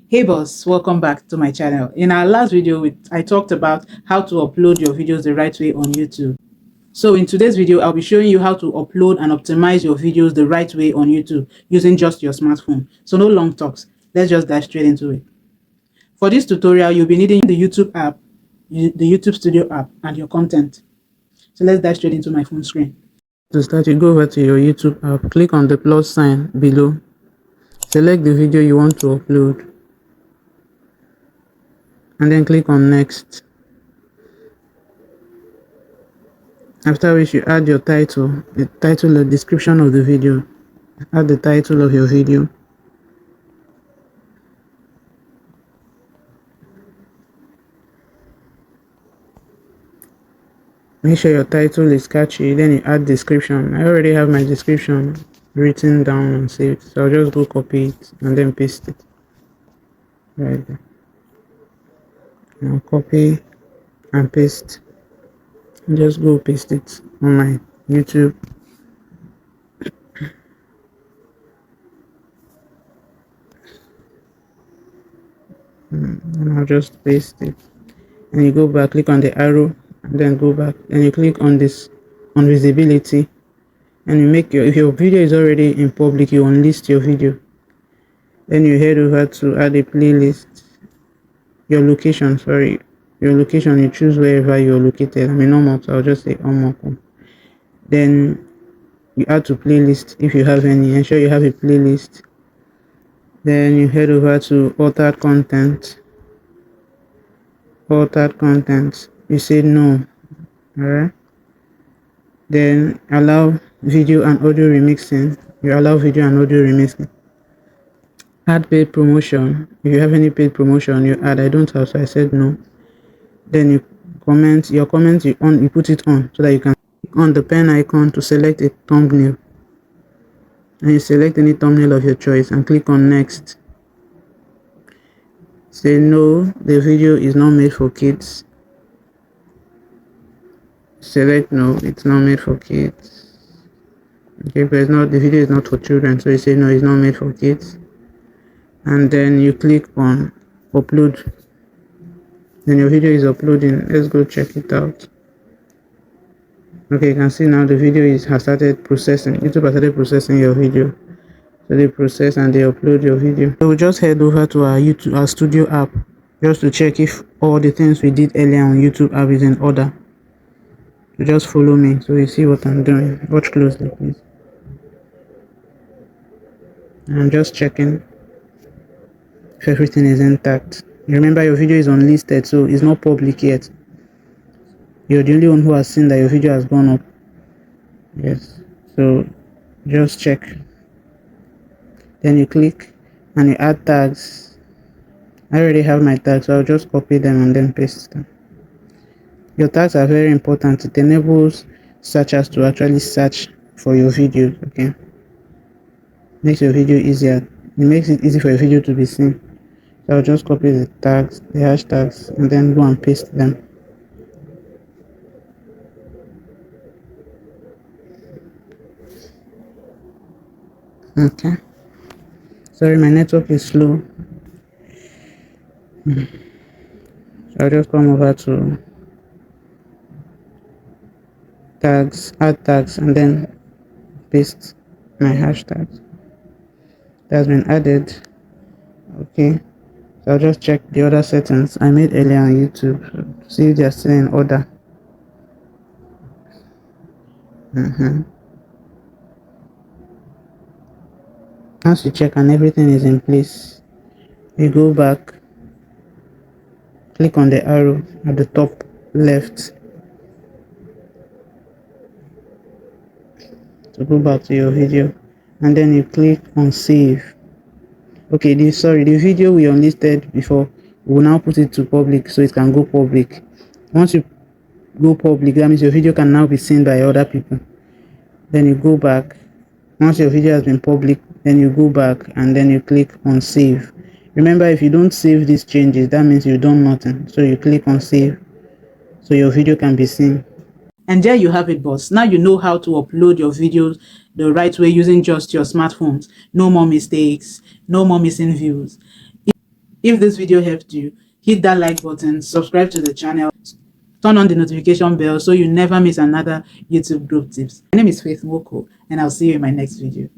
Hey boss, welcome back to my channel. In our last video, I talked about how to upload your videos the right way on YouTube. So in today's video, I'll be showing you how to upload and optimize your videos the right way on YouTube using just your smartphone. So no long talks, let's just dive straight into it. For this tutorial, you'll be needing the YouTube app, the YouTube Studio app, and your content. So let's dive straight into my phone screen. To start, you go over to your YouTube app, click on the plus sign below, select the video you want to upload, and then click on next. After which you add your title, the title or description of the video. Add the title of your video. Make sure your title is catchy, then you add description. I already have my description written down and saved, so I'll just go copy it and then paste it right there. Now copy and paste. Just go paste it on my YouTube. And I'll just paste it. And you go back, click on the arrow, and then go back. And you click on this, on visibility, and you make if your video is already in public, you unlist your video. Then you head over to add a playlist. Your location, you choose wherever you're located. I'm in Omok, so I'll just say Omok. Then you add to playlist if you have any. Ensure you have a playlist. Then you head over to altered content. You say no. Alright. Then allow video and audio remixing. You allow video and audio remixing. Add paid promotion. If you have any paid promotion, you add. I don't have, so I said no. Then you comment your comment, you put it on so that you can click on the pen icon to select a thumbnail. And you select any thumbnail of your choice and click on next. Say no, the video is not made for kids. Select no, it's not made for kids. Okay, but the video is not for children, so you say no, it's not made for kids. And then you click on upload. Then your video is uploading. Let's go check it out. Okay, you can see now the video has started processing. YouTube has started processing your video. So they process and they upload your video. So we'll just head over to our studio app just to check if all the things we did earlier on YouTube app is in order. So just follow me so you see what I'm doing. Watch closely, please. I'm just checking if everything is intact. Remember, your video is unlisted, so it's not public yet. You're the only one who has seen that your video has gone up. Yes, so just check. Then you click and you add tags. I already have my tags, so I'll just copy them and then paste them. Your tags are very important. It enables searchers to actually search for your videos. Okay, makes your video easier. It makes it easy for your video to be seen. So I'll just copy the tags, the hashtags, and then go and paste them. Okay. Sorry, my network is slow. So I'll just come over to tags, add tags, and then paste my hashtags. That's been added. Okay. So I'll just check the other settings I made earlier on YouTube. So see if they're still in order. Once you check and everything is in place, you go back, click on the arrow at the top left to go back to your video, and then you click on save. Okay, the video we unlisted before, we'll now put it to public so it can go public. Once you go public, that means your video can now be seen by other people. Then you go back. Once your video has been public, then you go back and then you click on save. Remember, if you don't save these changes, that means you've done nothing. So you click on save so your video can be seen. And there you have it, boss. Now you know how to upload your videos the right way using just your smartphones. No more mistakes, no more missing views. If this video helped you, hit that like button, subscribe to the channel, turn on the notification bell so you never miss another YouTube group tips. My name is Nwoko, and I'll see you in my next video.